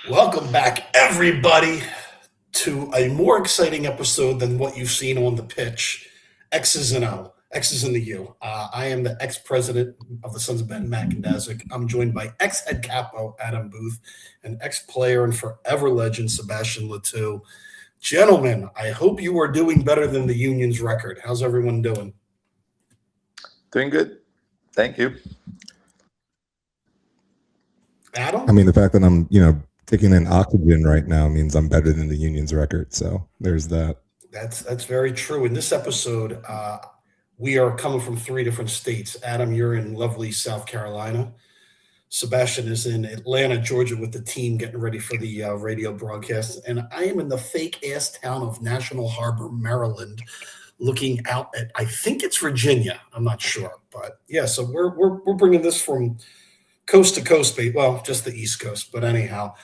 Welcome back, everybody, to a more exciting episode than what you've seen on the pitch. X's and O, X's and the U. I am the ex-president of the Sons of Ben McIndazick. I'm joined by ex-head capo Adam Booth and ex-player and forever legend Sebastian Latou. Gentlemen, I hope you are doing better than the Union's record. How's everyone doing? Doing good. Thank you. Adam? I mean, the fact that I'm taking in oxygen right now means I'm better than the Union's record. So there's that. That's very true. In this episode, we are coming from three different states. Adam, you're in lovely South Carolina. Sebastian is in Atlanta, Georgia, with the team getting ready for the radio broadcast, and I am in the fake ass town of National Harbor, Maryland, looking out at I think it's Virginia. I'm not sure, but yeah. So we're bringing this from coast to coast, well, just the East Coast. But anyhow,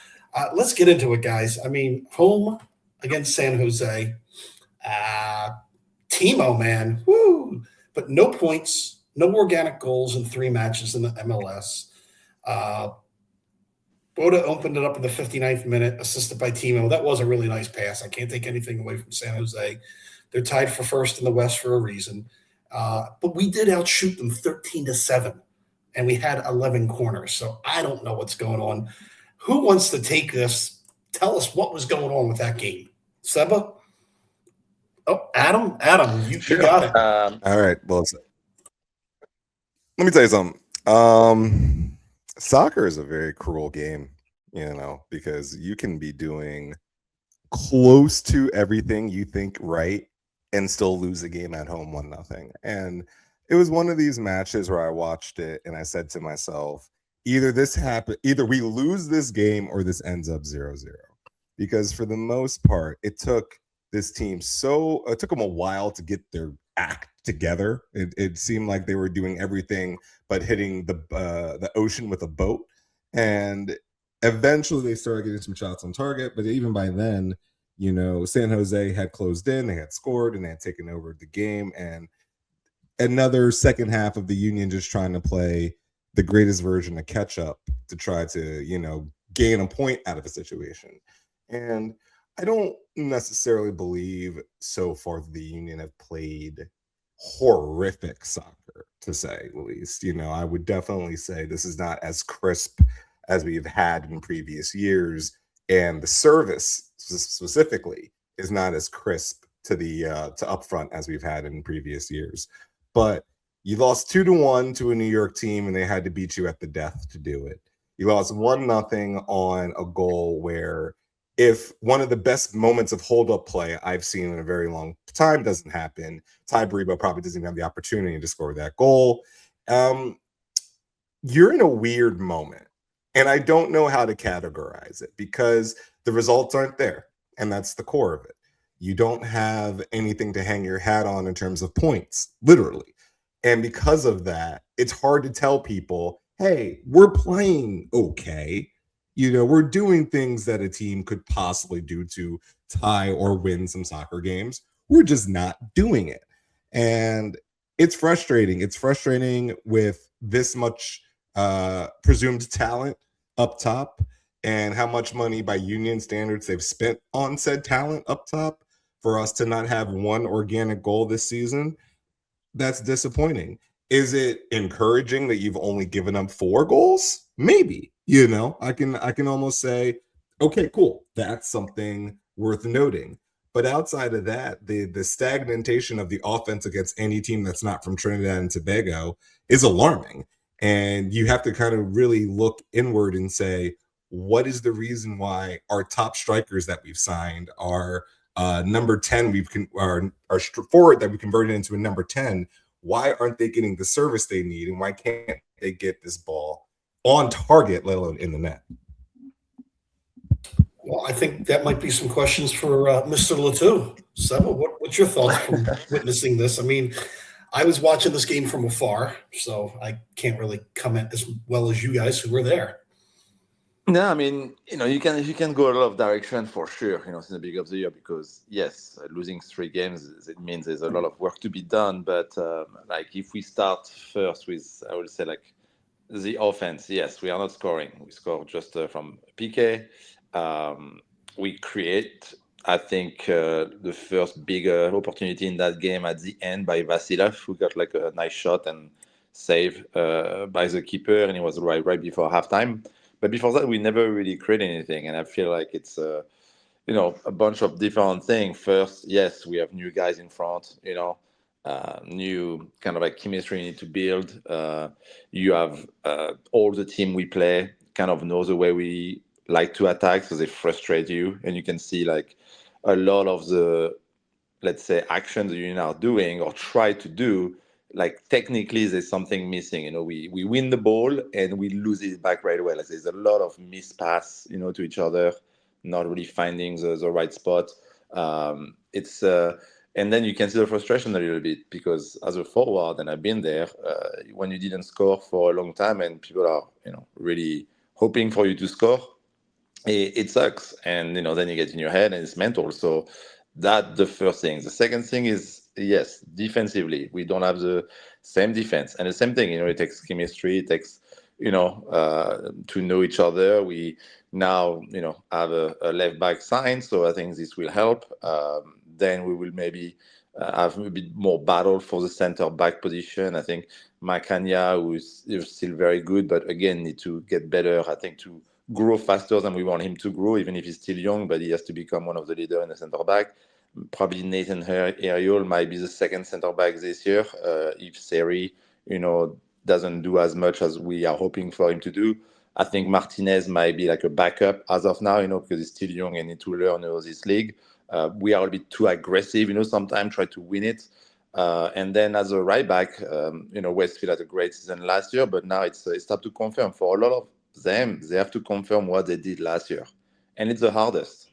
let's get into it, guys. I mean, home against San Jose. Uh, Timo, man, woo! But no points, no organic goals in three matches in the MLS. Uh, Boda opened it up in the 59th minute, assisted by Timo. That was a really nice pass. I can't take anything away from San Jose. They're tied for first in the West for a reason. But we did outshoot them 13-7, and we had 11 corners. So I don't know what's going on. Who wants to take this? Tell us what was going on with that game. Seba? Oh, Adam, you got it. All right. Well, let me tell you something. Soccer is a very cruel game, because you can be doing close to everything you think right and still lose the game at home 1-0. And it was one of these matches where I watched it and I said to myself, either we lose this game or this ends up 0-0. Because for the most part, it took them a while to get their act together. It seemed like they were doing everything but hitting the ocean with a boat. And eventually they started getting some shots on target. But even by then, San Jose had closed in, they had scored, and they had taken over the game. And another second half of the Union just trying to play the greatest version of catch up to try to, gain a point out of a situation. And I don't necessarily believe so far that the Union have played horrific soccer, to say the least. I would definitely say this is not as crisp as we've had in previous years, and the service specifically is not as crisp to up front as we've had in previous years. But you lost 2-1 to a New York team, and they had to beat you at the death to do it. You lost 1-0 on a goal where, if one of the best moments of hold-up play I've seen in a very long time doesn't happen, Ty Baribo probably doesn't even have the opportunity to score that goal. You're in a weird moment, and I don't know how to categorize it because the results aren't there, and that's the core of it. You don't have anything to hang your hat on in terms of points, literally. And because of that, it's hard to tell people, hey, we're playing okay. We're doing things that a team could possibly do to tie or win some soccer games. We're just not doing it. And it's frustrating. It's frustrating with this much presumed talent up top and how much money by Union standards they've spent on said talent up top for us to not have one organic goal this season. That's disappointing. Is it encouraging that you've only given up 4 goals? Maybe. I can almost say, okay, cool. That's something worth noting. But outside of that, the stagnation of the offense against any team that's not from Trinidad and Tobago is alarming. And you have to kind of really look inward and say, what is the reason why our top strikers that we've signed are number 10, our forward that we converted into a number 10, why aren't they getting the service they need, and why can't they get this ball on target, let alone in the net? Well, I think that might be some questions for Mr. Latou. Seba, what's your thoughts from witnessing this? I mean, I was watching this game from afar, so I can't really comment as well as you guys who were there. No, I mean, you can go a lot of direction for sure, since the beginning of the year, because yes, losing 3 games, it means there's a lot of work to be done. But if we start first with, I would say, the offense, yes, we are not scoring. We score just from PK. We create, I think, the first bigger opportunity in that game at the end by Vasilov, who got like a nice shot and save by the keeper, and it was right before halftime. But before that, we never really created anything, and I feel like it's a bunch of different things. First, yes, we have new guys in front, new kind of like chemistry you need to build. You have all the team we play kind of knows the way we like to attack, so they frustrate you, and you can see like a lot of the, let's say, actions that you're now doing or try to do, like technically there's something missing. We win the ball and we lose it back right away. Like there's a lot of mispass, to each other, not really finding the right spot. It's and then you can see the frustration a little bit, because as a forward, and I've been there, when you didn't score for a long time and people are really hoping for you to score, it sucks. And then you get in your head and it's mental. So that's the first thing. The second thing is, yes, defensively we don't have the same defense, and the same thing, it takes chemistry, it takes to know each other. We now have a left back sign, so I think this will help. Then we will maybe have a bit more battle for the center back position. I think Macania, who is still very good, but again need to get better, I think, to grow faster than we want him to grow, even if he's still young, but he has to become one of the leaders in the center back. Probably Nathan Ariel might be the second center back this year, if Seri, doesn't do as much as we are hoping for him to do. I think Martinez might be like a backup as of now, because he's still young and need to learn this league. We are a bit too aggressive, sometimes try to win it. And then as a right back, Westfield had a great season last year, but now it's time to confirm. For a lot of them, they have to confirm what they did last year. And it's the hardest,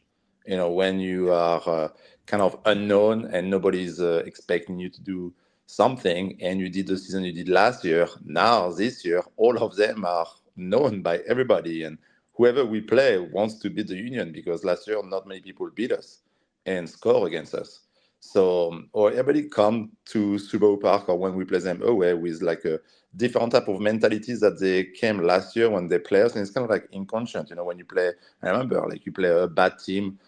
when you are kind of unknown and nobody's expecting you to do something, and you did the season you did last year. Now, this year, all of them are known by everybody. And whoever we play wants to beat the Union, because last year, not many people beat us and score against us. So, or everybody come to Subaru Park, or when we play them away, with like a different type of mentalities that they came last year when they play us. And it's kind of like inconscient, when you play. I remember, like, you play a bad team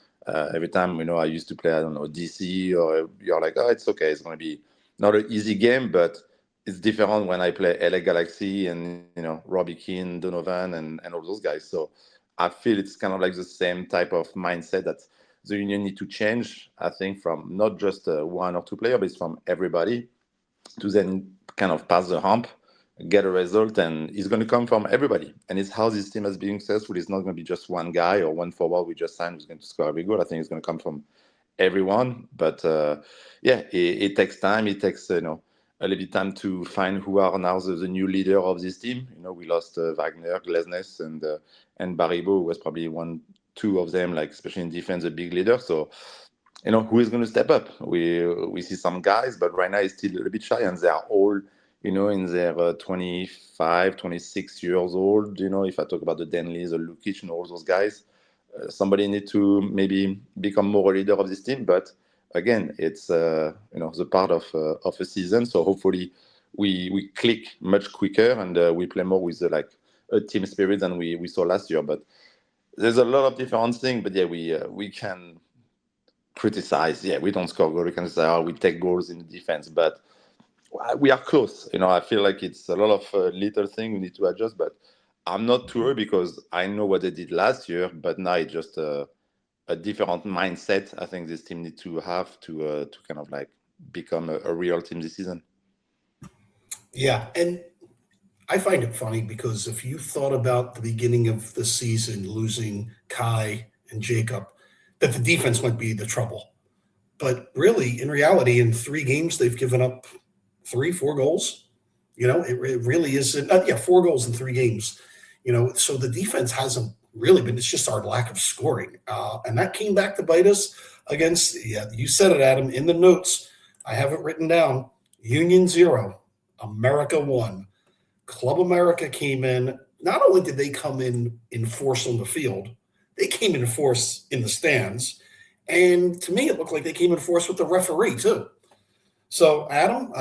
every time. I used to play, I don't know, DC, or you're like, oh, it's okay, it's going to be not an easy game, but it's different when I play LA Galaxy and Robbie Keane, Donovan, and all those guys. So I feel it's kind of like the same type of mindset that the Union need to change, I think, from not just one or two players, but it's from everybody, to then kind of pass the hump, get a result, and it's going to come from everybody. And it's how this team has been successful. It's not going to be just one guy or one forward we just signed who's going to score every goal. I think it's going to come from everyone. But it takes time. It takes a little bit time to find who are now the new leader of this team. We lost Wagner, Glesnes, and Baribo, who was probably two of them, like especially in defense, a big leader. So who is going to step up? We see some guys, but right now it's still a little bit shy, and they are all in their 25, 26 years old. If I talk about the Denleys, the Lukic, and all those guys, somebody need to maybe become more a leader of this team. But again, it's the part of a season. So hopefully we click much quicker, and we play more with a team spirit than we saw last year. But there's a lot of different things. But yeah, we can criticize. Yeah, we don't score goals. We can say, we take goals in defense, but we are close. I feel like it's a lot of little things we need to adjust, but I'm not too worried, because I know what they did last year, but now it's just a different mindset I think this team needs to have to kind of like become a real team this season. Yeah, and I find it funny, because if you thought about the beginning of the season, losing Kai and Jacob, that the defense might be the trouble. But really, in reality, in 3 games, they've given up 3-4 goals. It really isn't. 4 goals in 3 games. So the defense hasn't really been. It's just our lack of scoring, and that came back to bite us against. Yeah, you said it, Adam. In the notes, I have it written down. Union 0, America 1. Club America came in. Not only did they come in force on the field, they came in force in the stands. And to me, it looked like they came in force with the referee, too. So, Adam,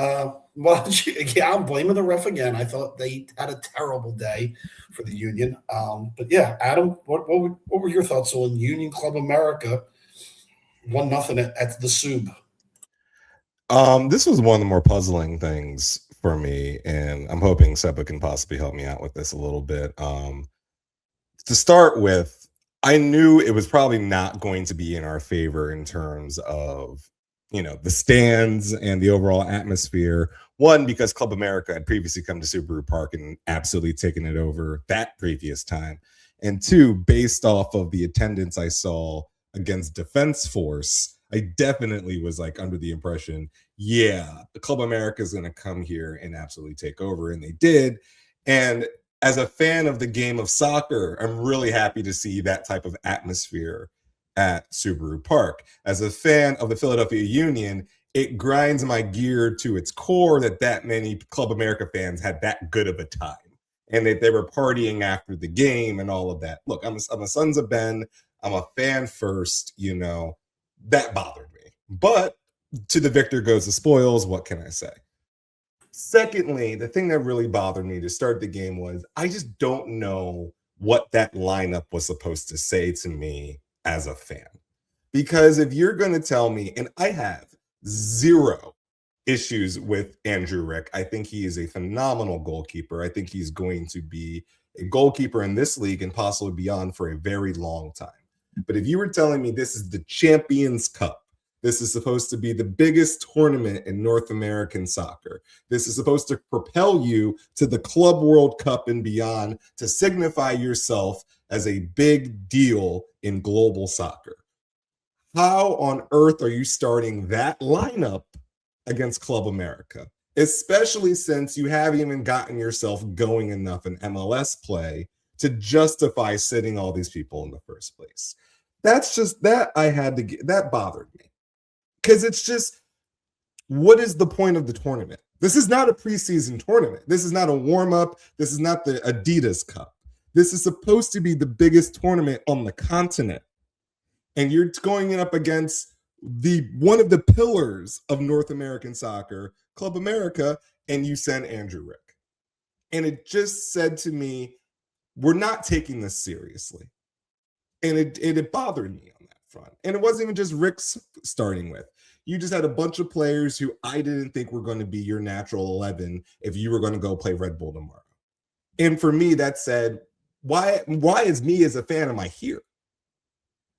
Well, yeah, I'm blaming the ref again. I thought they had a terrible day for the Union. But yeah, Adam, what were your thoughts on Union Club America 1-0 at the Sub? This was one of the more puzzling things for me, and I'm hoping Seba can possibly help me out with this a little bit. To start with, I knew it was probably not going to be in our favor in terms of, the stands and the overall atmosphere. One, because Club America had previously come to Subaru Park and absolutely taken it over that previous time. And two, based off of the attendance I saw against Defense Force, I definitely was like under the impression, yeah, the Club America is going to come here and absolutely take over. And they did. And as a fan of the game of soccer, I'm really happy to see that type of atmosphere at Subaru Park. As a fan of the Philadelphia Union, it grinds my gear to its core that many Club America fans had that good of a time and that they were partying after the game and all of that. Look, I'm a Sons of Ben. I'm a fan first, that bothered me. But to the victor goes the spoils. What can I say? Secondly, the thing that really bothered me to start the game was I just don't know what that lineup was supposed to say to me as a fan. Because if you're going to tell me, and I have zero issues with Andrew Rick, I think he is a phenomenal goalkeeper. I think he's going to be a goalkeeper in this league and possibly beyond for a very long time. But if you were telling me this is the Champions Cup, this is supposed to be the biggest tournament in North American soccer. This is supposed to propel you to the Club World Cup and beyond to signify yourself as a big deal in global soccer. How on earth are you starting that lineup against Club America? Especially since you haven't even gotten yourself going enough in MLS play to justify sitting all these people in the first place. That's just that that bothered me. Because it's just, what is the point of the tournament? This is not a preseason tournament. This is not a warm-up. This is not the Adidas Cup. This is supposed to be the biggest tournament on the continent. And you're going up against one of the pillars of North American soccer, Club America, and you send Andrew Rick. And it just said to me, we're not taking this seriously. And it bothered me on that front. And it wasn't even just Rick's starting with. You just had a bunch of players who I didn't think were going to be your natural 11 if you were going to go play Red Bull tomorrow. And for me, that said, why is me as a fan, am I here?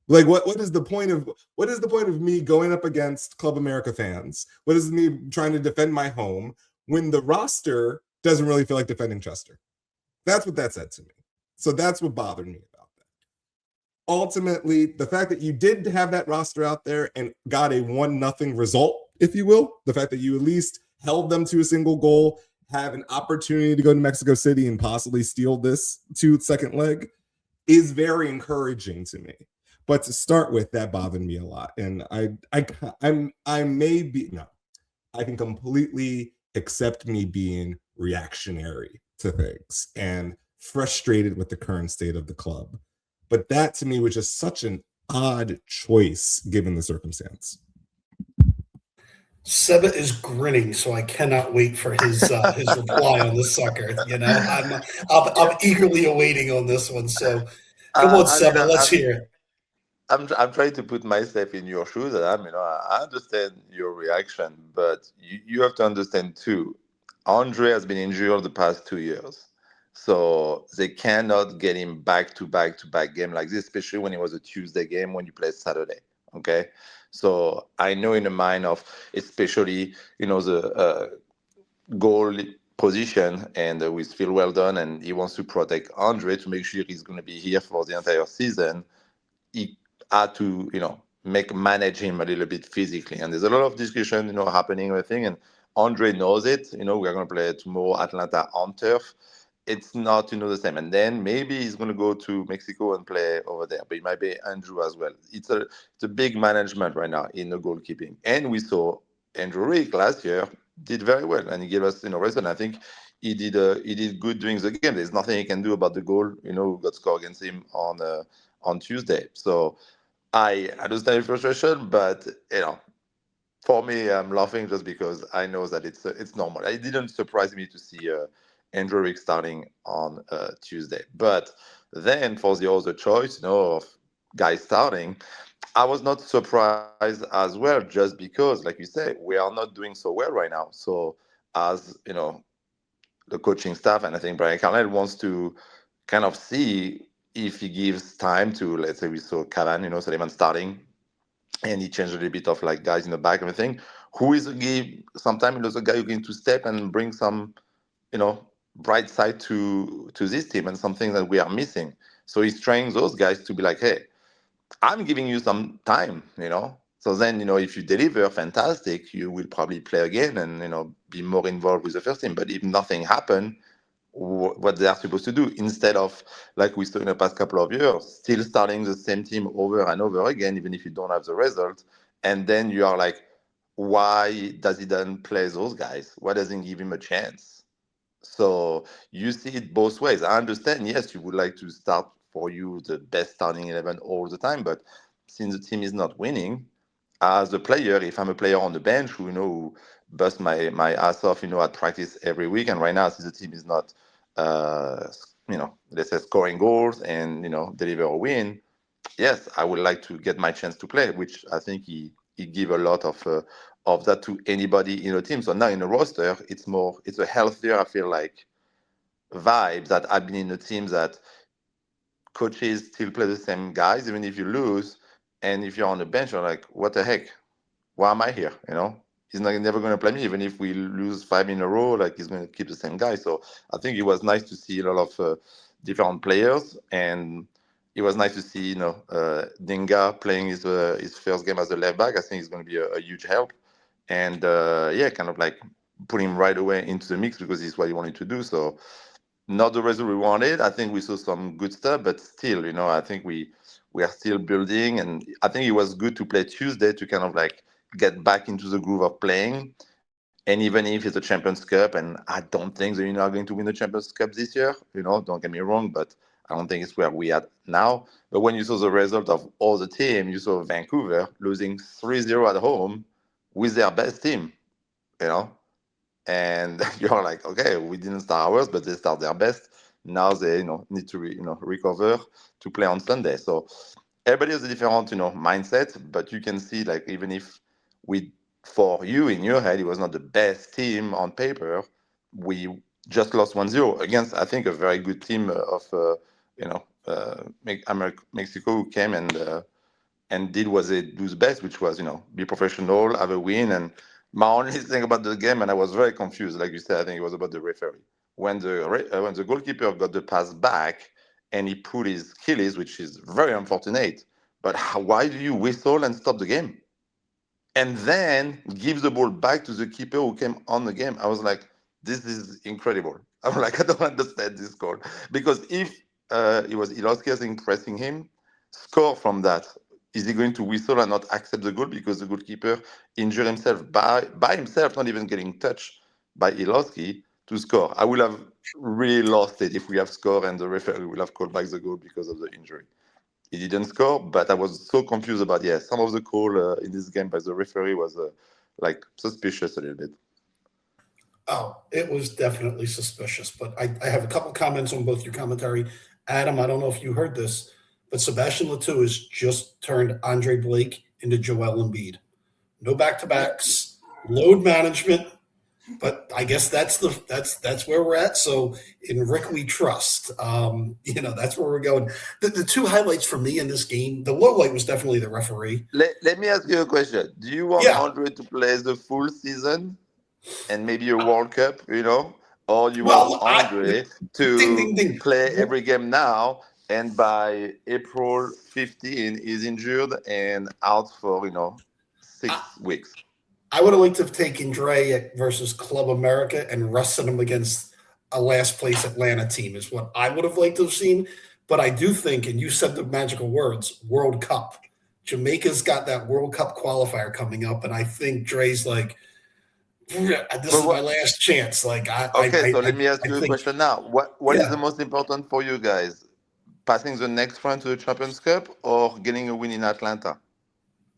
Like, what is the point of me going up against Club America fans? What is me trying to defend my home when the roster doesn't really feel like defending Chester? That's what that said to me. So that's what bothered me about that. Ultimately, the fact that you did have that roster out there and got a 1-0 result, if you will, the fact that you at least held them to a single goal, have an opportunity to go to Mexico City and possibly steal this second leg is very encouraging to me. But to start with, that bothered me a lot. And I can completely accept me being reactionary to things and frustrated with the current state of the club. But that to me was just such an odd choice given the circumstance. Seba is grinning, so I cannot wait for his reply on this sucker. I'm eagerly awaiting on this one. So come on, Seba, let's hear it. I'm trying to put myself in your shoes, and I understand your reaction, but you have to understand too. Andre has been injured the past 2 years, so they cannot get him back to back to back game like this, especially when it was a Tuesday game when you play Saturday. Okay, so I know in the mind of especially the goal position and with Phil Weldon, and he wants to protect Andre to make sure he's going to be here for the entire season. He had to, manage him a little bit physically. And there's a lot of discussion, happening, everything. And Andre knows it. We're going to play tomorrow Atlanta on turf. It's not, the same. And then maybe he's going to go to Mexico and play over there. But it might be Andrew as well. It's a big management right now in the goalkeeping. And we saw Andrew Rick last year did very well. And he gave us, reason. I think he did good during the game. There's nothing he can do about the goal, who got scored against him on Tuesday. So I understand your frustration, but For me, I'm laughing just because I know that it's normal. It didn't surprise me to see Andrew Rick starting on Tuesday. But then for the other choice, of guys starting, I was not surprised as well, just because, like you say, we are not doing so well right now. So as the coaching staff, and I think Brian Carnell wants to kind of see if he gives time to, let's say we saw Cavan, Sullivan starting, and he changed a little bit of like guys in the back and everything. Who is a guy? Sometimes there's a guy who's going to step and bring some, bright side to this team and something that we are missing. So he's trying those guys to be like, hey, I'm giving you some time. So then, if you deliver, fantastic, you will probably play again and, be more involved with the first team. But if nothing happened, what they are supposed to do instead of, like we saw in the past couple of years, still starting the same team over and over again, even if you don't have the result. And then you are like, why does he then play those guys? Why doesn't he give him a chance? So you see it both ways. I understand, yes, you would like to start for you the best starting 11 all the time, but since the team is not winning, as a player, if I'm a player on the bench who bust my ass off, at practice every week, and right now, since the team is not, let's say scoring goals and deliver a win, yes, I would like to get my chance to play, which I think he give a lot of that to anybody in a team. So now in a roster, it's a healthier, I feel like, vibe that I've been in a team that coaches still play the same guys, even if you lose. And if you're on the bench, you're like, what the heck? Why am I here? He's not never going to play me, even if we lose 5 in a row. Like he's going to keep the same guy. So I think it was nice to see a lot of different players, and it was nice to see Dinga playing his first game as a left back. I think it's going to be a huge help, and kind of like put him right away into the mix because it's what he wanted to do. So not the result we wanted. I think we saw some good stuff, but still, I think we are still building, and I think it was good to play Tuesday to kind of like get back into the groove of playing. And even if it's a Champions Cup, and I don't think that are going to win the Champions Cup this year, don't get me wrong, but I don't think it's where we are now. But when you saw the result of all the team, you saw Vancouver losing 3-0 at home with their best team, you know, and you're like, okay, we didn't start ours, but they start their best. Now they, need to, recover to play on Sunday. So everybody has a different, mindset, but you can see, like, even if we, for you in your head, it was not the best team on paper, we just lost 1-0 against, I think, a very good team of, Mexico, who came and did what they do best, which was, be professional, have a win. And my only thing about the game, and I was very confused, like you said, I think it was about the referee. When the goalkeeper got the pass back and he put his Achilles, which is very unfortunate, but why do you whistle and stop the game? And then gives the ball back to the keeper who came on the game. I was like, this is incredible. I'm like, I don't understand this call. Because if it was Ilosky pressing him, score from that. Is he going to whistle and not accept the goal because the goalkeeper injured himself by himself, not even getting touched by Ilosky to score? I will have really lost it if we have scored and the referee will have called back the goal because of the injury. He didn't score, but I was so confused about some of the call in this game by the referee was like suspicious a little bit. Oh, it was definitely suspicious. But I have a couple comments on both your commentary. Adam, I don't know if you heard this, but Sebastian Latou has just turned Andre Blake into Joel Embiid. No back-to-backs, load management, but I guess that's where we're at. So in Rick we trust. That's where we're going. The two highlights for me in this game, the low light was definitely the referee. Let me ask you a question. Do you want Andre to play the full season and maybe a World Cup, or you want Andre to ding, ding. play every game now, and by April 15 is injured and out for 6 weeks? I would have liked to have taken Dre versus Club America and rested him against a last place Atlanta team is what I would have liked to have seen. But I do think, and you said the magical words, World Cup. Jamaica's got that World Cup qualifier coming up, and I think Dre's like, this is my last chance. Like, so let me ask you a question now. What is the most important for you guys? Passing the next round to the Champions Cup or getting a win in Atlanta?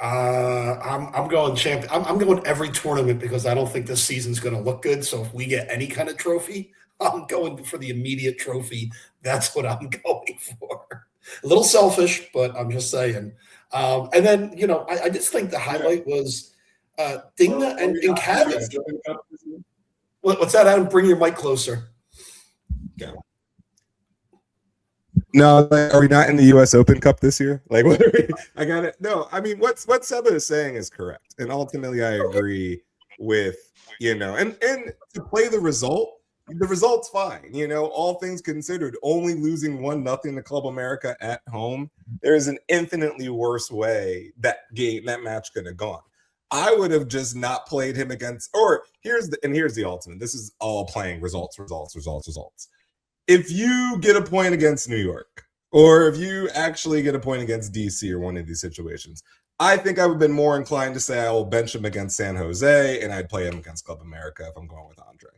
I'm going champ. I'm going every tournament because I don't think this season's going to look good. So if we get any kind of trophy, I'm going for the immediate trophy. That's what I'm going for. A little selfish, but I'm just saying. And then I just think the highlight was Digna and Kevin. What's that, Adam? Bring your mic closer. Yeah. No, are we not in the U.S. Open Cup this year? Like, what are we? I got it. No, I mean, what Seba is saying is correct, and ultimately, I agree with and to play the result's fine. All things considered, only losing 1-0 to Club America at home, there is an infinitely worse way that match could have gone. I would have just not played him against. Or here's the ultimate. This is all playing results. If you get a point against New York, or if you actually get a point against DC or one of these situations, I think I would have been more inclined to say I will bench him against San Jose and I'd play him against Club America if I'm going with Andre.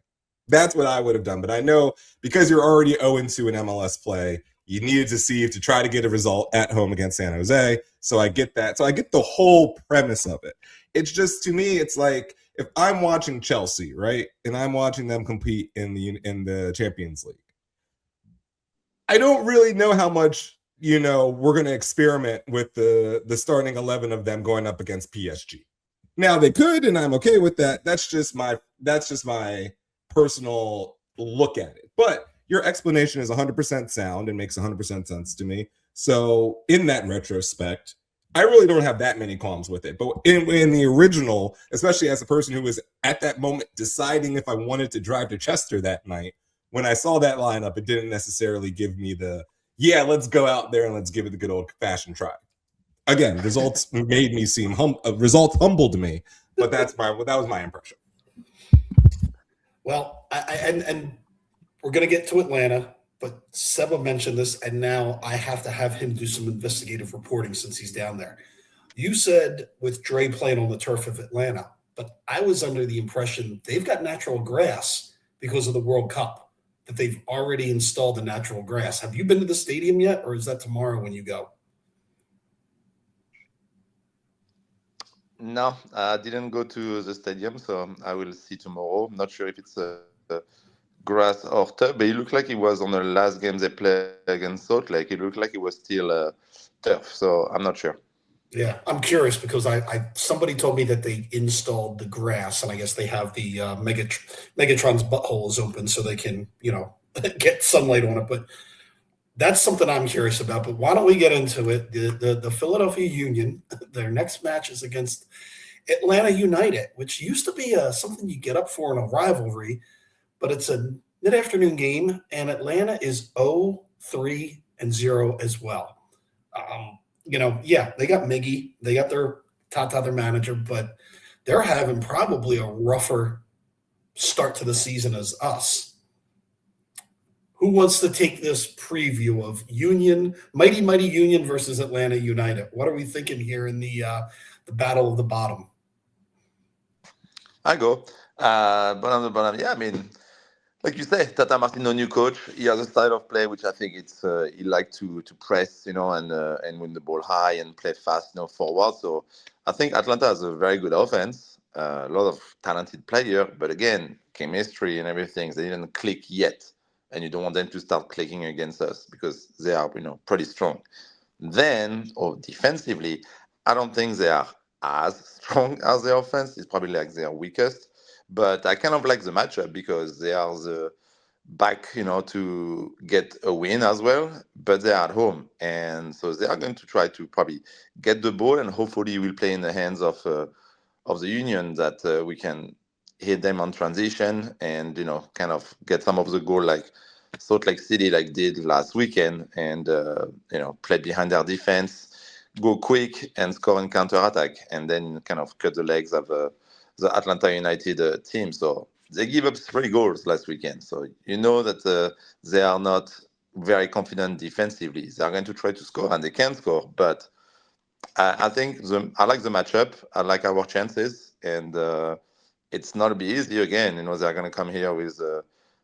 That's what I would have done. But I know because you're already 0-2 in MLS play, you needed to try to get a result at home against San Jose. So I get that. So I get the whole premise of it. It's just, to me, it's like if I'm watching Chelsea, right, and I'm watching them compete in the Champions League, I don't really know how much, we're going to experiment with the starting 11 of them going up against PSG. Now they could, and I'm okay with that. That's just my personal look at it. But your explanation is 100% sound and makes 100% sense to me. So in that retrospect, I really don't have that many qualms with it. But in the original, especially as a person who was at that moment deciding if I wanted to drive to Chester that night, when I saw that lineup, it didn't necessarily give me let's go out there and let's give it the good old-fashioned try. Again, results made me seem results humbled me, but that was my impression. Well, and we're going to get to Atlanta, but Seba mentioned this, and now I have to have him do some investigative reporting since he's down there. You said with Dre playing on the turf of Atlanta, but I was under the impression they've got natural grass because of the World Cup, that they've already installed the natural grass. Have you been to the stadium yet, or is that tomorrow when you go? No, I didn't go to the stadium, so I will see tomorrow. I'm not sure if it's a grass or turf, but it looked like it was on the last game they played against Salt Lake. It looked like it was still turf, so I'm not sure. Yeah, I'm curious because somebody told me that they installed the grass, and I guess they have the Megatron's butthole is open so they can, get sunlight on it. But that's something I'm curious about. But why don't we get into it? The Philadelphia Union, their next match is against Atlanta United, which used to be something you get up for in a rivalry, but it's a mid-afternoon game, and Atlanta is 0-3-0 as well. They got Miggy, they got their Tata, their manager, but they're having probably a rougher start to the season as us. Who wants to take this preview of Mighty Union versus Atlanta United? What are we thinking here in the battle of the bottom? I go. Bottom. Yeah, I mean, like you say, Tata Martino, new coach. He has a style of play which I think he like to press, and win the ball high and play fast, forward. So I think Atlanta has a very good offense, a lot of talented player, but again, chemistry and everything, they didn't click yet, and you don't want them to start clicking against us because they are, pretty strong. Then, defensively, I don't think they are as strong as the offense. It's probably like their weakest. But I kind of like the matchup because they are the back, to get a win as well, but they're at home. And so they are going to try to probably get the ball, and hopefully will play in the hands of the Union, that we can hit them on transition and, kind of get some of the goal like Salt Lake City did last weekend, and, play behind their defense, go quick and score and counter-attack, and then kind of cut the legs of the Atlanta United team. So they give up 3 goals last weekend. So that they are not very confident defensively. They are going to try to score, and they can score. But I think I like the matchup. I like our chances, and it's not to be easy again. They're going to come here with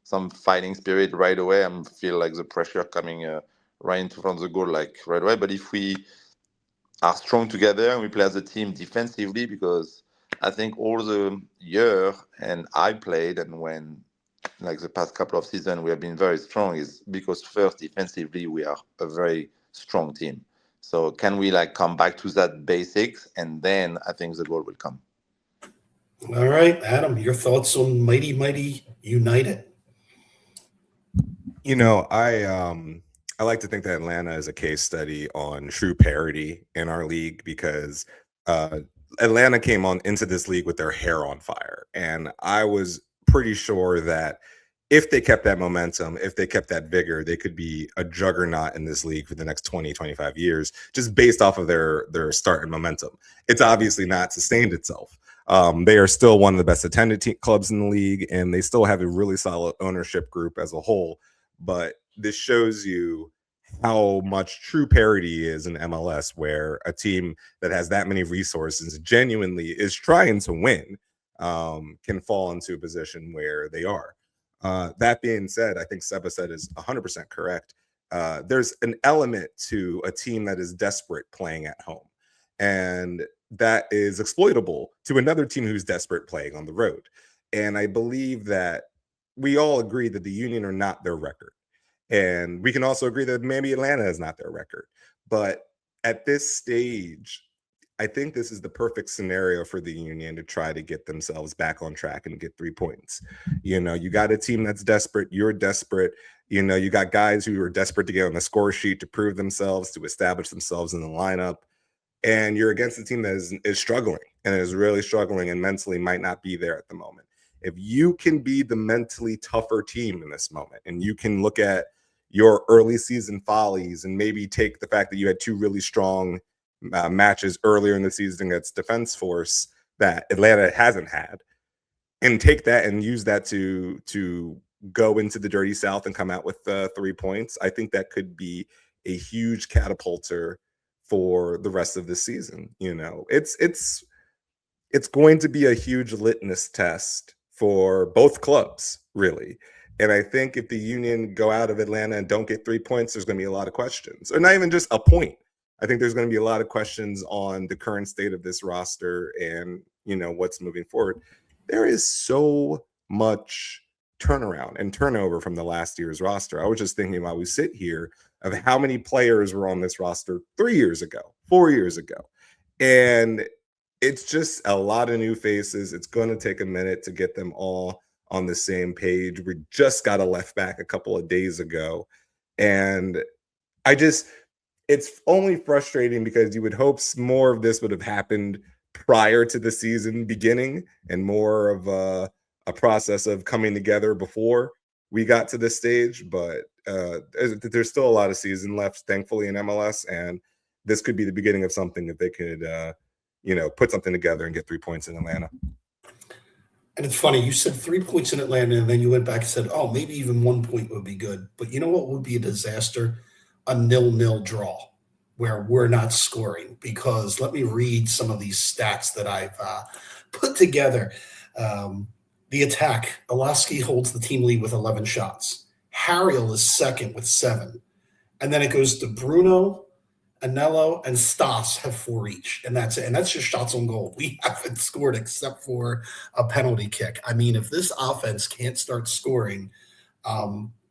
some fighting spirit right away. I feel like the pressure coming right into front of the goal right away. But if we are strong together and we play as a team defensively, because I think all the year and I played and when like the past couple of seasons we have been very strong is because first defensively we are a very strong team. So can we like come back to that basics, and then I think the goal will come. All right, Adam, your thoughts on Mighty United? I like to think that Atlanta is a case study on true parity in our league because uh, Atlanta came on into this league with their hair on fire, and I was pretty sure that if they kept that momentum, if they kept that vigor, they could be a juggernaut in this league for the next 20, 25 years, just based off of their start and momentum. It's obviously not sustained itself. They are still one of the best attended clubs in the league, and they still have a really solid ownership group as a whole. But this shows you how much true parity is in MLS, where a team that has that many resources genuinely is trying to win can fall into a position where they are. That being said, I think Seba said is 100% correct. There's an element to a team that is desperate playing at home, and that is exploitable to another team who's desperate playing on the road. And I believe that we all agree that the Union are not their record. And we can also agree that maybe Atlanta is not their record. But at this stage, I think this is the perfect scenario for the Union to try to get themselves back on track and get 3 points. You got a team that's desperate. You're desperate. You got guys who are desperate to get on the score sheet to prove themselves, to establish themselves in the lineup. And you're against a team that is struggling and is really struggling and mentally might not be there at the moment. If you can be the mentally tougher team in this moment, and you can look at your early season follies and maybe take the fact that you had two really strong matches earlier in the season against Defense Force that Atlanta hasn't had, and take that and use that to go into the Dirty South and come out with 3 points, I think that could be a huge catapulter for the rest of the season. It's going to be a huge litmus test for both clubs, really. And I think if the Union go out of Atlanta and don't get 3 points, there's going to be a lot of questions, or not even just a point. I think there's going to be a lot of questions on the current state of this roster and, what's moving forward. There is so much turnaround and turnover from the last year's roster. I was just thinking while we sit here of how many players were on this roster 3 years ago, 4 years ago. And it's just a lot of new faces. It's going to take a minute to get them all on the same page. We just got a left back a couple of days ago. And it's only frustrating because you would hope more of this would have happened prior to the season beginning and more of a process of coming together before we got to this stage. But there's still a lot of season left, thankfully, in MLS. And this could be the beginning of something if they could, put something together and get 3 points in Atlanta. And it's funny, you said 3 points in Atlanta, and then you went back and said, oh, maybe even 1 point would be good. But you know what would be a disaster? A 0-0 draw where we're not scoring. Because let me read some of these stats that I've put together. The attack, Olaski holds the team lead with 11 shots. Harriel is second with 7. And then it goes to Bruno, Anello, and Stas have 4 each, and that's it. And that's just shots on goal. We haven't scored except for a penalty kick. I mean, if this offense can't start scoring,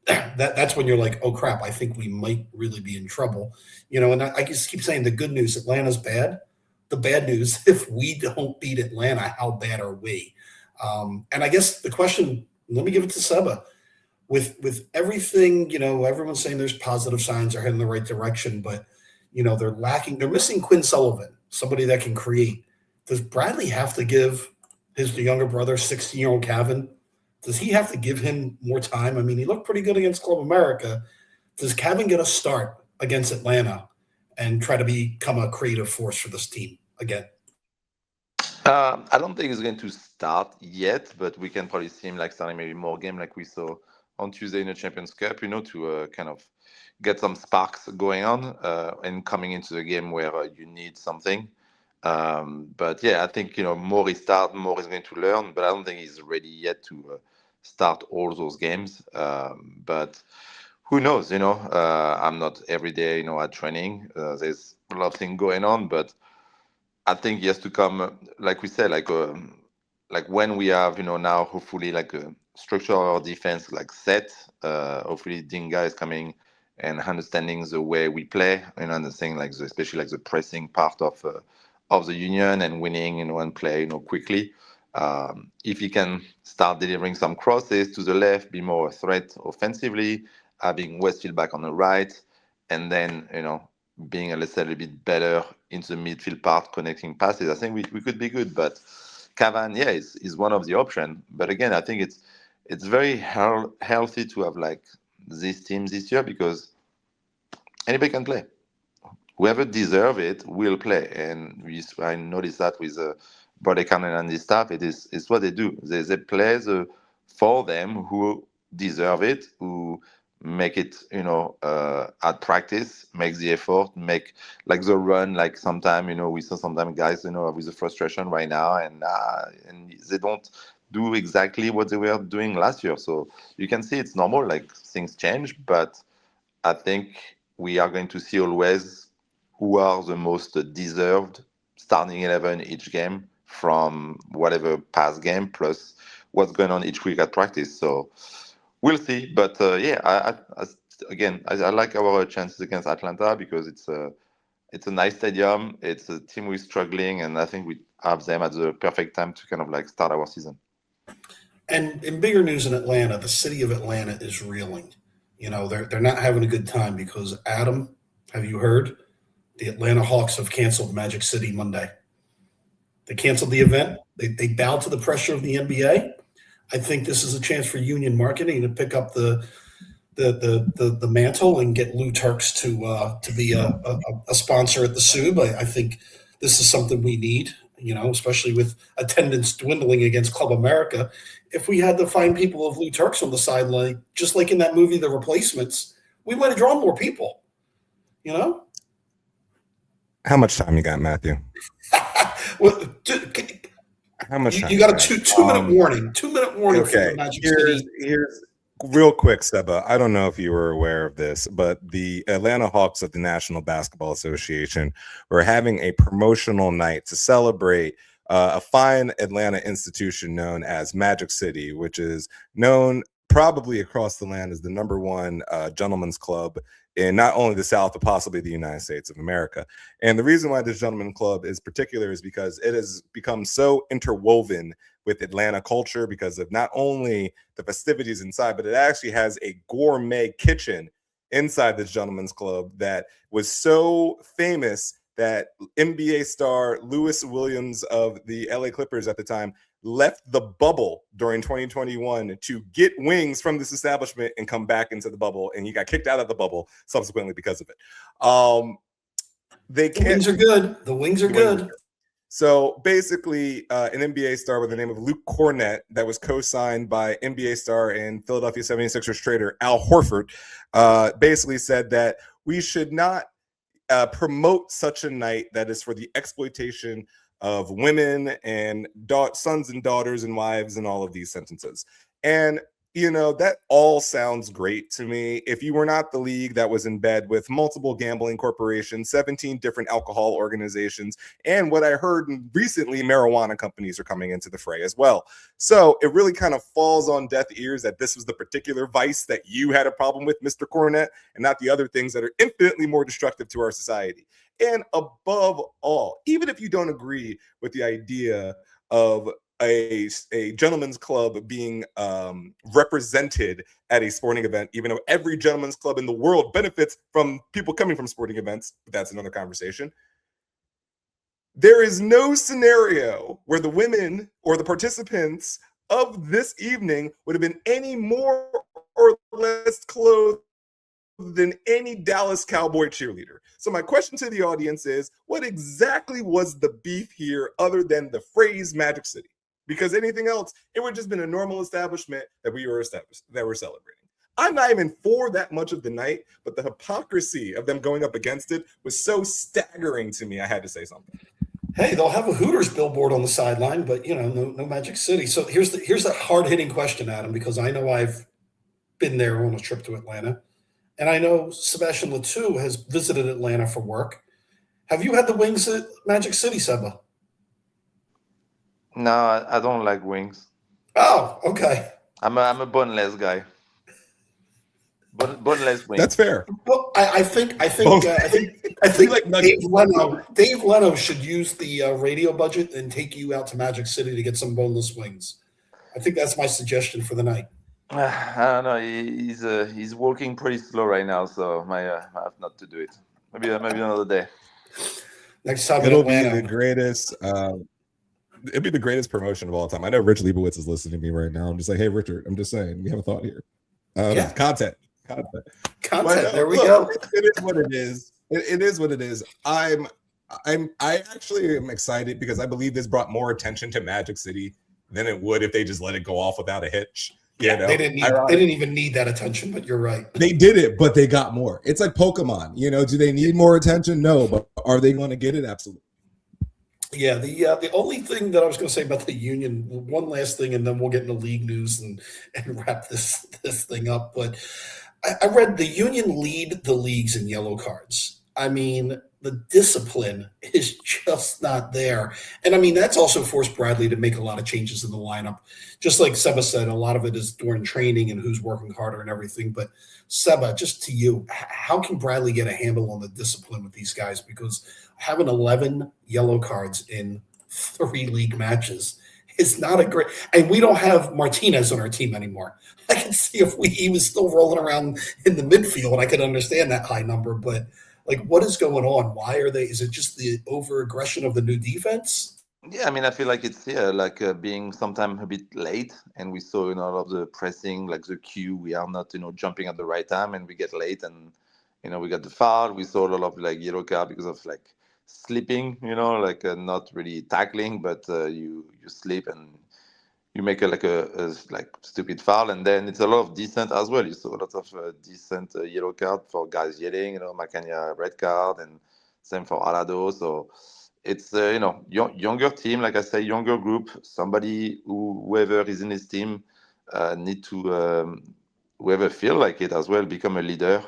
that's when you're like, oh crap, I think we might really be in trouble. And I just keep saying the good news, Atlanta's bad. The bad news, if we don't beat Atlanta, how bad are we? And I guess the question, let me give it to Seba. With everything, everyone's saying there's positive signs, are heading in the right direction, but they're missing Quinn Sullivan, somebody that can create. Does Bradley have to give his younger brother, 16-year-old Kevin, does he have to give him more time? I mean, he looked pretty good against Club America. Does Kevin get a start against Atlanta and try to become a creative force for this team again? I don't think he's going to start yet, but we can probably see him like starting maybe more game like we saw on Tuesday in the Champions Cup, to kind of get some sparks going on and coming into the game where you need something. But yeah, I think, more he starts, more he's going to learn, but I don't think he's ready yet to start all those games. But who knows, I'm not every day, at training. There's a lot of things going on, but I think he has to come, like we said, like when we have, now hopefully like a structure of our defense like set. Hopefully Dinga is coming and understanding the way we play, understanding like especially like the pressing part of the union and winning, and play, quickly. If he can start delivering some crosses to the left, be more a threat offensively, having Westfield back on the right, and then being let's say a little bit better into the midfield part, connecting passes, I think we could be good. But Cavan, yeah, is one of the options. But again, I think it's very healthy to have like these teams this year because anybody can play. Whoever deserve it will play, and I noticed that with Brody Cannon and his staff. It's what they do. They play for them who deserve it, who make it, at practice, makes the effort, make like the run. Like sometimes, we saw sometimes guys, with the frustration right now, and they don't do exactly what they were doing last year. So you can see it's normal. Like things change, but I think we are going to see always who are the most deserved starting 11 each game from whatever past game plus what's going on each week at practice. So we'll see. But yeah, I like our chances against Atlanta because it's a nice stadium. It's a team we're struggling, and I think we have them at the perfect time to kind of like start our season. And in bigger news in Atlanta, the city of Atlanta is reeling. They're not having a good time because Adam, have you heard? The Atlanta Hawks have canceled Magic City Monday. They canceled the event. They bowed to the pressure of the NBA. I think this is a chance for Union Marketing to pick up the mantle and get Lou Turks to be a sponsor at the SUB. I think this is something we need, especially with attendance dwindling against Club America. If we had the fine people of Lou Turks on the sideline, just like in that movie, The Replacements, we might have drawn more people, How much time you got, Matthew? Well, How much time you got a two-minute warning. 2-minute warning okay. for the Magic City. Here's real quick, Seba. I don't know if you were aware of this, but the Atlanta Hawks of the National Basketball Association were having a promotional night to celebrate a fine Atlanta institution known as Magic City, which is known probably across the land as the number one gentleman's club in not only the South, but possibly the United States of America. And the reason why this gentleman club is particular is because it has become so interwoven with Atlanta culture because of not only the festivities inside, but it actually has a gourmet kitchen inside this gentleman's club that was so famous that NBA star Lewis Williams of the LA Clippers at the time left the bubble during 2021 to get wings from this establishment and come back into the bubble, and he got kicked out of the bubble subsequently because of it. The wings are good. The wings are good. So basically, an NBA star by the name of Luke Cornett that was co-signed by NBA star and Philadelphia 76ers trader Al Horford basically said that we should not promote such a night that is for the exploitation of women and sons and daughters and wives and all of these sentences. And that all sounds great to me. If you were not the league that was in bed with multiple gambling corporations, 17 different alcohol organizations, and what I heard recently, marijuana companies are coming into the fray as well. So it really kind of falls on deaf ears that this was the particular vice that you had a problem with, Mr. Cornett, and not the other things that are infinitely more destructive to our society. And above all, even if you don't agree with the idea of a gentleman's club being represented at a sporting event, even though every gentleman's club in the world benefits from people coming from sporting events, but that's another conversation. There is no scenario where the women or the participants of this evening would have been any more or less clothed than any Dallas Cowboy cheerleader. So my question to the audience is, what exactly was the beef here other than the phrase Magic City? Because anything else, it would have just been a normal establishment that we were celebrating. I'm not even for that much of the night, but the hypocrisy of them going up against it was so staggering to me. I had to say something. Hey, they'll have a Hooters billboard on the sideline, but no Magic City. So here's the hard-hitting question, Adam, because I know I've been there on a trip to Atlanta, and I know Sebastian Latou has visited Atlanta for work. Have you had the wings at Magic City, Seba? No, I don't like wings. Oh, okay. I'm a boneless guy. Boneless That's wings. fair. Well, I think Both. I We think like nuggets. Dave Leno should use the radio budget and take you out to Magic City to get some boneless wings. I think that's my suggestion for the night. I don't know. He's walking pretty slow right now, so I have not to do it. Maybe another day. Next time in It'll be the Atlanta. greatest. It'd be the greatest promotion of all time. I know Rich Leibowitz is listening to me right now. I'm just like, hey, Richard, I'm just saying, we have a thought here. Yeah. Content. Content. There we Look, go. It is what it is. It is what it is. I actually am excited because I believe this brought more attention to Magic City than it would if they just let it go off without a hitch. Yeah, they didn't even need that attention, but you're right. They did it, but they got more. It's like Pokemon. Do they need more attention? No, but are they going to get it? Absolutely. Yeah, the only thing that I was going to say about the Union, one last thing, and then we'll get into league news and wrap this thing up. But I read the Union lead the leagues in yellow cards. I mean, the discipline is just not there. And I mean, that's also forced Bradley to make a lot of changes in the lineup. Just like Seba said, a lot of it is during training and who's working harder and everything. But Seba, just to you, how can Bradley get a handle on the discipline with these guys? Because having 11 yellow cards in 3 league matches is not a great. And we don't have Martinez on our team anymore. I can see if he was still rolling around in the midfield, I could understand that high number. But like, what is going on? Why are they? Is it just the over aggression of the new defense? Yeah, I mean, I feel like it's being sometimes a bit late, and we saw in all of the pressing, like the queue, we are not jumping at the right time, and we get late, and we got the foul. We saw a lot of like yellow card because of like slipping, like not really tackling, but you slip and you make a like stupid foul, and then it's a lot of dissent as well. You saw a lot of decent yellow card for guys yelling, Macania red card, and same for Alado. So it's younger team, like I say, younger group. Somebody whoever is in his team need to whoever feel like it as well become a leader,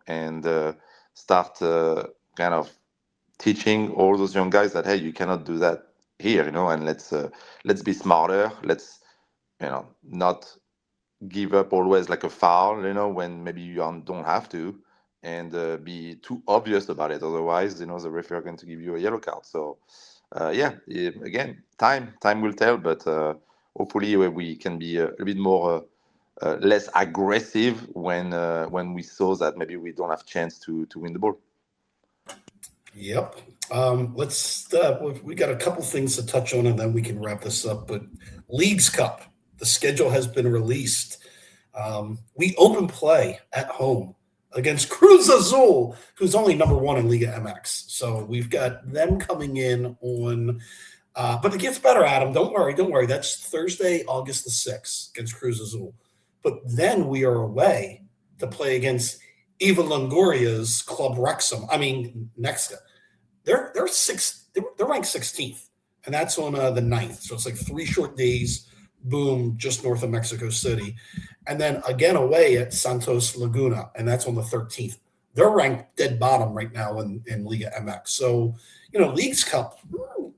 and start kind of teaching all those young guys that hey, you cannot do that here, and let's be smarter. Let's not give up always like a foul, when maybe you don't have to, and be too obvious about it. Otherwise, the referee are going to give you a yellow card. So, again, time will tell, but hopefully we can be a bit more less aggressive when we saw that maybe we don't have chance to win the ball. Yep. Let's. We got a couple things to touch on, and then we can wrap this up. But Leagues Cup, the schedule has been released. We open play at home against Cruz Azul, who's only number 1 in Liga MX. So we've got them coming in on. But it gets better, Adam. Don't worry. That's Thursday, August the 6th against Cruz Azul. But then we are away to play against Eva Longoria's club Wrexham. I mean, Nexca. They're ranked 16th, and that's on the 9th. So it's like 3 short days. Boom, just north of Mexico City, and then again away at Santos Laguna, and that's on the 13th. They're ranked dead bottom right now in Liga MX. So Leagues Cup,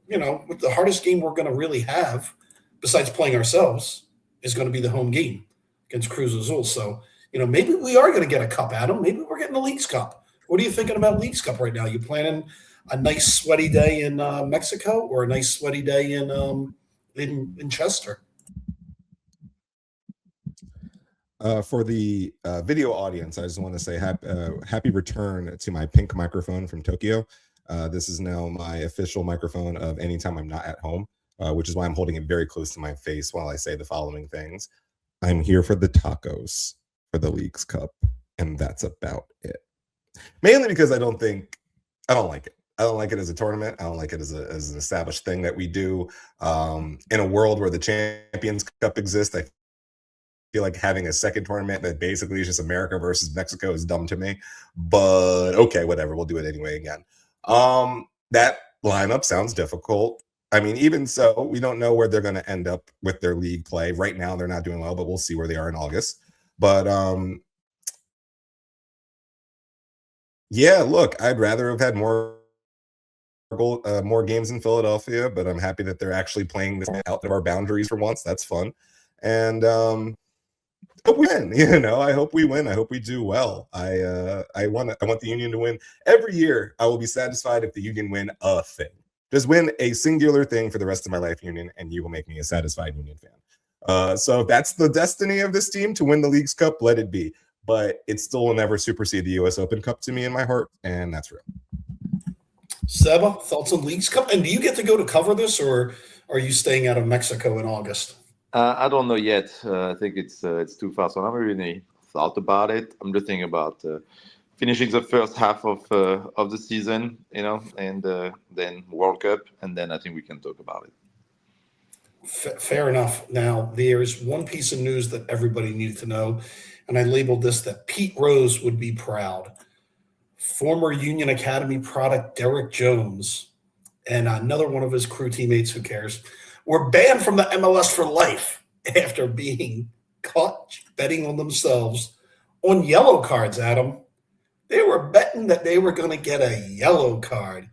with the hardest game we're going to really have, besides playing ourselves, is going to be the home game against Cruz Azul. So maybe we are going to get a cup, Adam. Maybe we're getting the Leagues Cup. What are you thinking about Leagues Cup right now? You planning a nice sweaty day in Mexico or a nice sweaty day in Chester? For the video audience, I just want to say happy return to my pink microphone from Tokyo. This is now my official microphone of anytime I'm not at home, which is why I'm holding it very close to my face while I say the following things. I'm here for the tacos for the Leagues Cup, and that's about it. Mainly because I don't like it. I don't like it as a tournament. I don't like it as an established thing that we do. In a world where the Champions Cup exists, I feel like having a second tournament that basically is just America versus Mexico is dumb to me. But okay, whatever. We'll do it anyway again. That lineup sounds difficult. I mean, even so, we don't know where they're going to end up with their league play. Right now, they're not doing well, but we'll see where they are in August. But yeah, look, I'd rather have had more more games in Philadelphia, but I'm happy that they're actually playing this out of our boundaries for once. That's fun. And hope we win. I hope we win. I hope we do well. I want the Union to win. Every year I will be satisfied if the Union win a thing. Just win a singular thing for the rest of my life, Union, and you will make me a satisfied Union fan. So if that's the destiny of this team, to win the League's Cup, let it be. But it still will never supersede the US Open Cup to me in my heart, and that's real. Seba, thoughts on Leagues Cup? And do you get to go to cover this, or are you staying out of Mexico in August? I don't know yet. I think it's too far, so I haven't really thought about it. I'm just thinking about finishing the first half of the season, and then World Cup, and then I think we can talk about it. Fair enough. Now, there's one piece of news that everybody needed to know, and I labeled this that Pete Rose would be proud. Former Union Academy product Derek Jones and another one of his crew teammates, who cares, were banned from the MLS for life after being caught betting on themselves on yellow cards, Adam. They were betting that they were going to get a yellow card.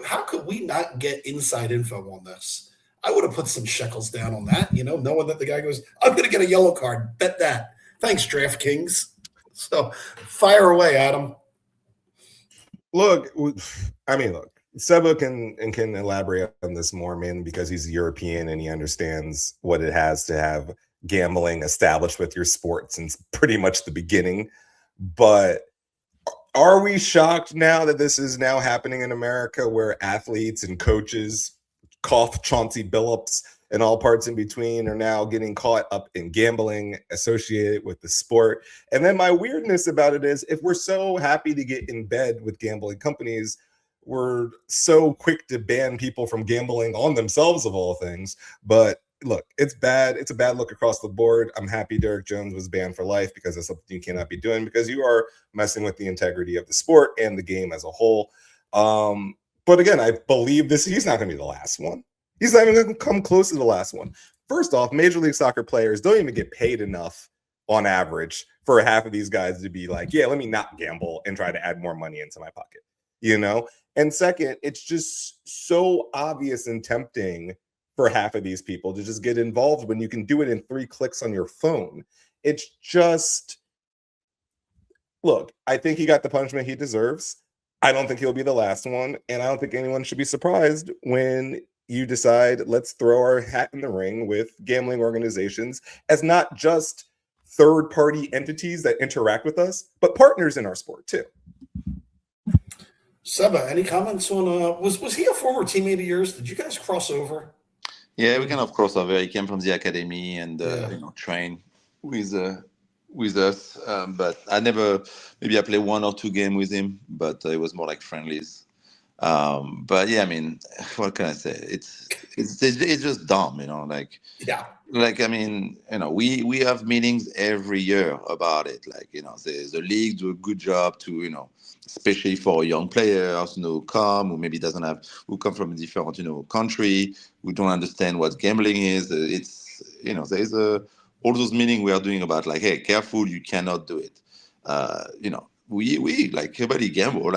How could we not get inside info on this? I would have put some shekels down on that, knowing that the guy goes, I'm going to get a yellow card. Bet that. Thanks, DraftKings. So fire away, Adam. Look, Seba can elaborate on this more, mainly because he's European and he understands what it has to have gambling established with your sport since pretty much the beginning. But are we shocked now that this is now happening in America, where athletes and coaches, Chauncey Billups, and all parts in between are now getting caught up in gambling associated with the sport? And then my weirdness about it is, if we're so happy to get in bed with gambling companies, we're so quick to ban people from gambling on themselves, of all things. But look, it's bad. It's a bad look across the board. I'm happy Derek Jones was banned for life, because it's something you cannot be doing, because you are messing with the integrity of the sport and the game as a whole. But again, I believe he's not going to be the last one. He's not even going to come close to the last one. First off, Major League Soccer players don't even get paid enough on average for half of these guys to be like, yeah, let me not gamble and try to add more money into my pocket, And second, it's just so obvious and tempting for half of these people to just get involved when you can do it in 3 clicks on your phone. It's just, look, I think he got the punishment he deserves. I don't think he'll be the last one, and I don't think anyone should be surprised when you decide, let's throw our hat in the ring with gambling organizations as not just third-party entities that interact with us, but partners in our sport too. Seba, any comments on was he a former teammate of yours? Did you guys cross over? Yeah, we kind of cross over. He came from the academy and trained with us. But I never, maybe I played 1 or 2 games with him, but it was more like friendlies. But yeah, I mean, what can I say? It's just dumb, Yeah. We have meetings every year about it. The league do a good job to, especially for young players, who come from a different, country, who don't understand what gambling is. There's all those meetings we are doing about hey, careful, you cannot do it. We like everybody gamble.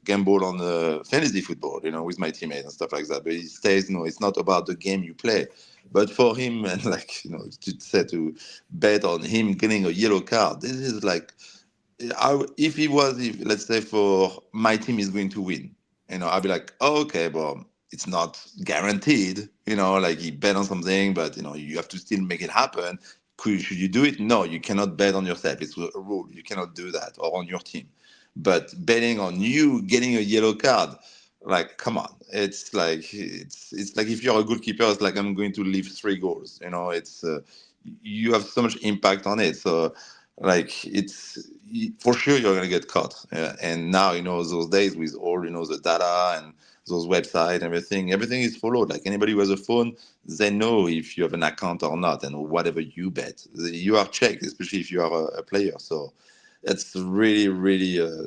Gamble on the fantasy football, with my teammates and stuff like that. But he says, it's not about the game you play. But for him, and to bet on him getting a yellow card, this is if let's say for my team is going to win, I'll be like, oh, okay, well, it's not guaranteed, he bet on something, but you have to still make it happen. Should you do it? No, you cannot bet on yourself. It's a rule. You cannot do that, or on your team. But betting on you getting a yellow card, come on. It's like if you're a goalkeeper, it's like I'm going to leave 3 goals. It's you have so much impact on it. So it's for sure you're gonna get caught. And now those days with all the data and those websites, everything is followed. Like anybody who has a phone, they know if you have an account or not, and whatever you bet, you are checked, especially if you are a player. So it's really, really a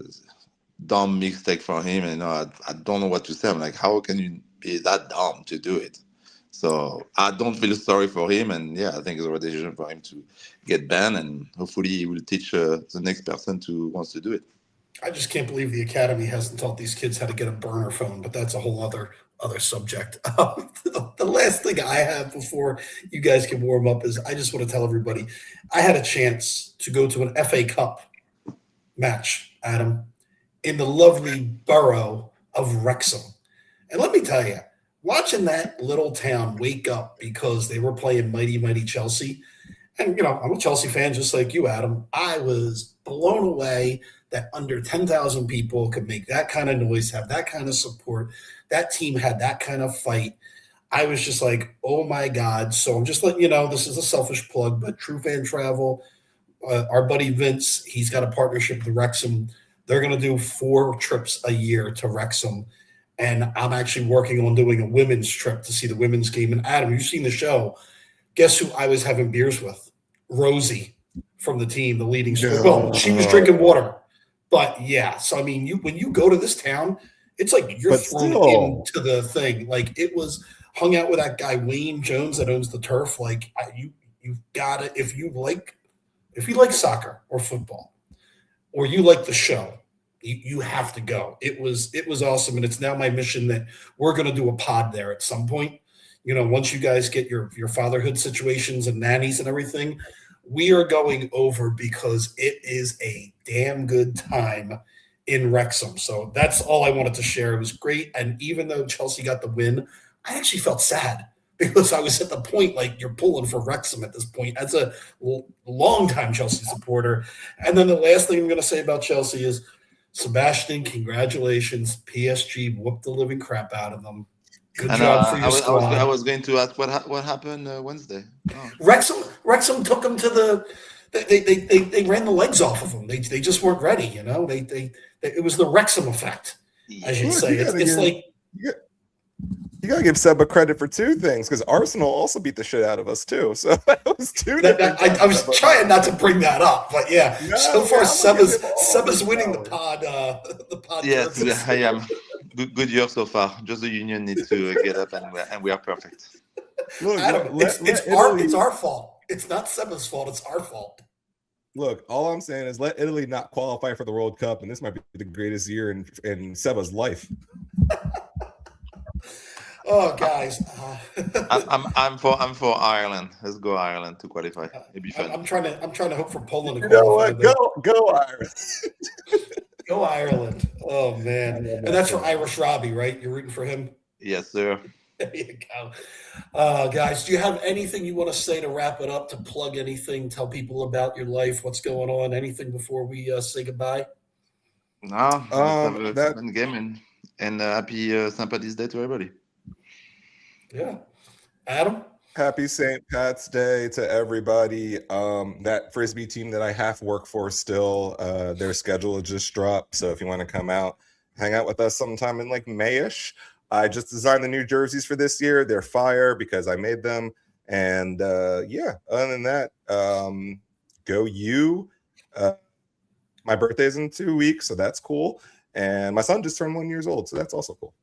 dumb mistake for him. And I don't know what to say. I'm like, how can you be that dumb to do it? So I don't feel sorry for him, and I think it's a decision for him to get banned, and hopefully he will teach the next person who wants to do it. I just can't believe the academy hasn't taught these kids how to get a burner phone, but that's a whole other subject. The last thing I have before you guys can warm up is I just want to tell everybody I had a chance to go to an FA Cup match, Adam, in the lovely borough of Wrexham. And let me tell you, watching that little town wake up because they were playing mighty, mighty Chelsea. And, I'm a Chelsea fan just like you, Adam. I was blown away that under 10,000 people could make that kind of noise, have that kind of support. That team had that kind of fight. I was just like, oh my God. So I'm just letting you know, this is a selfish plug, but True Fan Travel, our buddy Vince, he's got a partnership with Wrexham. They're going to do 4 trips a year to Wrexham. And I'm actually working on doing a women's trip to see the women's game. And Adam, you've seen the show. Guess who I was having beers with? Rosie from the team, the leading scorer. Well, she was drinking water. But yeah, so I mean, when you go to this town, it's like you're thrown into the thing. Like it was hung out with that guy Wayne Jones that owns the turf. Like you've got to if you like soccer or football, or you like the show, you have to go. It was awesome, and it's now my mission that we're going to do a pod there at some point. Once you guys get your fatherhood situations and nannies and everything, we are going over because it is a damn good time in Wrexham. So that's all I wanted to share. It was great. And even though Chelsea got the win, I actually felt sad because I was at the point like you're pulling for Wrexham at this point as a longtime Chelsea supporter. And then the last thing I'm going to say about Chelsea is, Sebastian, congratulations. PSG whooped the living crap out of them. Good job for your squad. I was going to ask what happened Wednesday. Oh. Wrexham took them to they ran the legs off of them. They just weren't ready. It was the Wrexham effect, I should say. It's like you gotta give Seba credit for 2 things because Arsenal also beat the shit out of us too. So that was 2. I was trying not to bring that up, but yeah. So far, Seba's winning the pod. The pod. Yes, I am. Good year so far. Just the Union needs to get up, and we are perfect. Look, Adam, it's our fault. It's not Seba's fault. It's our fault. Look, all I'm saying is let Italy not qualify for the World Cup, and this might be the greatest year in Seba's life. Oh, guys, I'm for Ireland. Let's go Ireland to qualify. It'd be fun. I'm trying to hope for Poland to qualify. Go Ireland. Go Ireland. Oh man, and that's for Irish Robbie, right? You're rooting for him. Yes, sir. There you go. Guys, do you have anything you want to say to wrap it up? To plug anything? Tell people about your life. What's going on? Anything before we say goodbye? No. That's been gaming, and happy St. Patty's Day to everybody. Yeah, Adam. Happy St. Pat's Day to everybody. That Frisbee team that I half work for still, their schedule just dropped. So if you want to come out, hang out with us sometime in like Mayish. I just designed the new jerseys for this year. They're fire because I made them. And yeah, other than that, go you. My birthday's in 2 weeks, so that's cool. And my son just turned 1 year old, so that's also cool.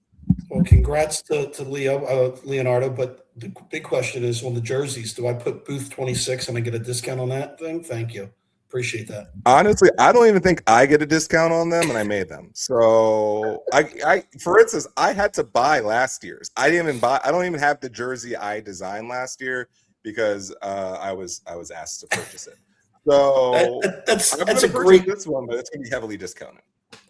Well, congrats to Leonardo. But the big question is on the jerseys, do I put booth 26 and I get a discount on that thing? Thank you. Appreciate that. Honestly, I don't even think I get a discount on them, and I made them. So I for instance, I had to buy last year's. I don't even have the jersey I designed last year because I was asked to purchase it. So that's a great this one, but it's going to be heavily discounted.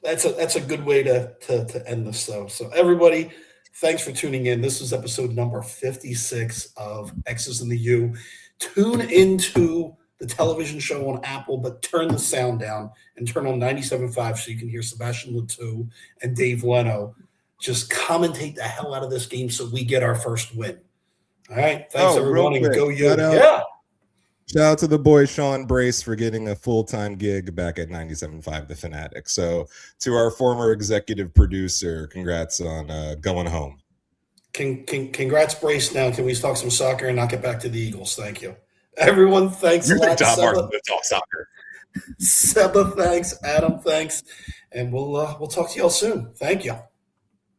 That's a good way to end this, though. So everybody, thanks for tuning in. This is episode number 56 of X's and the U. Tune into the television show on Apple, but turn the sound down and turn on 97.5 so you can hear Sebastian Letou and Dave Leno just commentate the hell out of this game so we get our first win. All right. Thanks, everyone. And go you. Yeah. Shout out to the boy Sean Brace for getting a full-time gig back at 97.5 The Fanatic. So to our former executive producer, congrats on going home. Congrats, Brace. Now, can we talk some soccer and not get back to the Eagles? Thank you. Everyone, thanks a lot. Seba. Talk soccer. Seba, thanks. Adam, thanks. And we'll talk to y'all soon. Thank you.